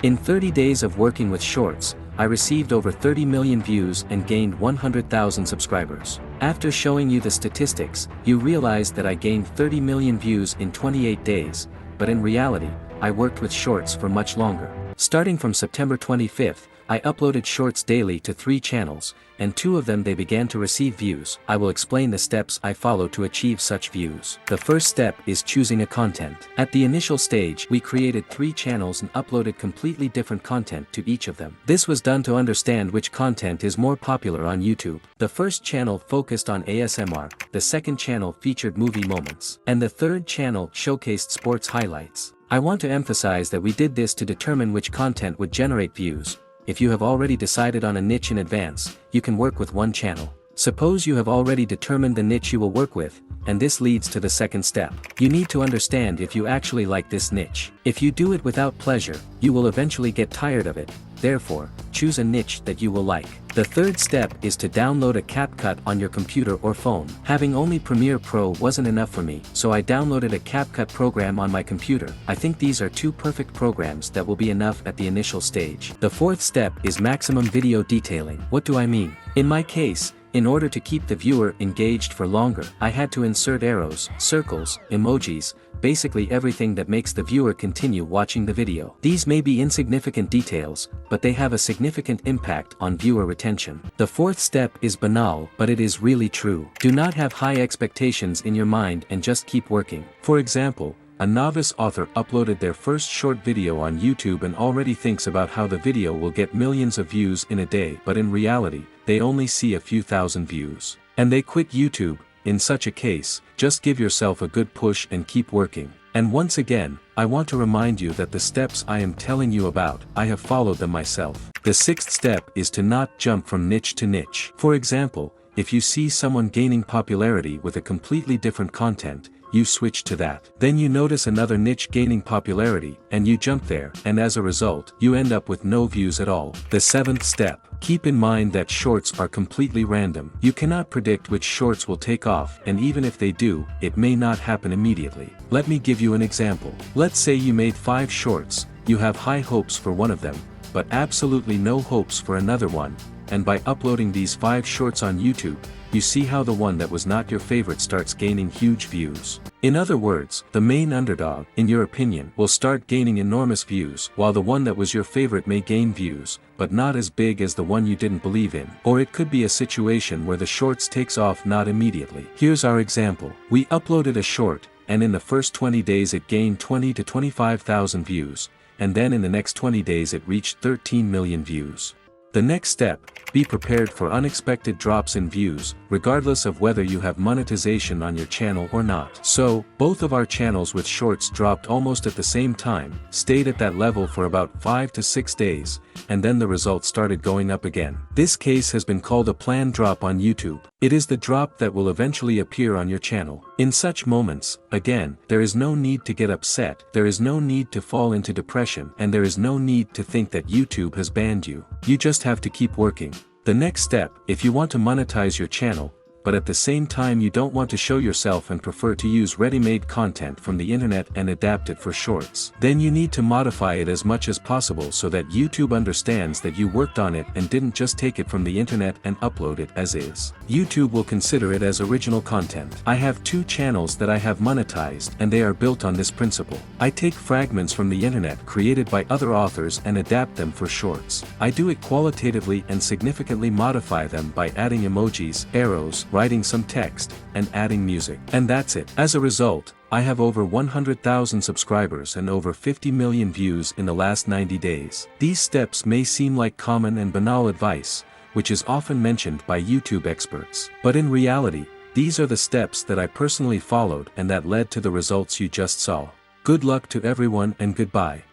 In 30 days of working with Shorts, I received over 30 million views and gained 100,000 subscribers. After showing you the statistics, you realize that I gained 30 million views in 28 days, but in reality, I worked with Shorts for much longer. Starting from September 25th, I uploaded Shorts daily to 3 channels, and 2 of them they began to receive views. I will explain the steps I follow to achieve such views. The first step is choosing a content. At the initial stage, we created 3 channels and uploaded completely different content to each of them. This was done to understand which content is more popular on YouTube. The first channel focused on ASMR, the second channel featured movie moments, and the third channel showcased sports highlights. I want to emphasize that we did this to determine which content would generate views. If you have already decided on a niche in advance, you can work with one channel. Suppose you have already determined the niche you will work with, and this leads to the second step. You need to understand if you actually like this niche. If you do it without pleasure, you will eventually get tired of it. Therefore, choose a niche that you will like. The third step is to download a CapCut on your computer or phone. Having only Premiere Pro wasn't enough for me, so I downloaded a CapCut program on my computer. I think these are 2 perfect programs that will be enough at the initial stage. The fourth step is maximum video detailing. What do I mean? In my case, in order to keep the viewer engaged for longer, I had to insert arrows, circles, emojis, basically everything that makes the viewer continue watching the video. These may be insignificant details, but they have a significant impact on viewer retention. The fourth step is banal, but it is really true. Do not have high expectations in your mind and just keep working. For example, a novice author uploaded their first short video on YouTube and already thinks about how the video will get millions of views in a day, but in reality, they only see a few thousand views. And they quit YouTube. In such a case, just give yourself a good push and keep working. And once again, I want to remind you that the steps I am telling you about, I have followed them myself. The sixth step is to not jump from niche to niche. For example, if you see someone gaining popularity with a completely different content, you switch to that. Then you notice another niche gaining popularity, and you jump there, and as a result, you end up with no views at all. The seventh step. Keep in mind that shorts are completely random. You cannot predict which shorts will take off, and even if they do, it may not happen immediately. Let me give you an example. Let's say you made 5 shorts, you have high hopes for one of them, but absolutely no hopes for another one, and by uploading these 5 shorts on YouTube, you see how the one that was not your favorite starts gaining huge views. In other words, the main underdog, in your opinion, will start gaining enormous views, while the one that was your favorite may gain views, but not as big as the one you didn't believe in. Or it could be a situation where the shorts takes off not immediately. Here's our example. We uploaded a short, and in the first 20 days it gained 20 to 25,000 views, and then in the next 20 days it reached 13 million views. The next step, be prepared for unexpected drops in views, regardless of whether you have monetization on your channel or not. So, both of our channels with shorts dropped almost at the same time, stayed at that level for about 5 to 6 days, and then the results started going up again. This case has been called a planned drop on YouTube. It is the drop that will eventually appear on your channel. In such moments, again, there is no need to get upset, there is no need to fall into depression, and there is no need to think that YouTube has banned you. You just have to keep working. The next step, if you want to monetize your channel, but at the same time you don't want to show yourself and prefer to use ready-made content from the internet and adapt it for shorts, then you need to modify it as much as possible so that YouTube understands that you worked on it and didn't just take it from the internet and upload it as is. YouTube will consider it as original content. I have 2 channels that I have monetized, and they are built on this principle. I take fragments from the internet created by other authors and adapt them for shorts. I do it qualitatively and significantly modify them by adding emojis, arrows, writing some text, and adding music. And that's it. As a result, I have over 100,000 subscribers and over 50 million views in the last 90 days. These steps may seem like common and banal advice, which is often mentioned by YouTube experts. But in reality, these are the steps that I personally followed and that led to the results you just saw. Good luck to everyone and goodbye.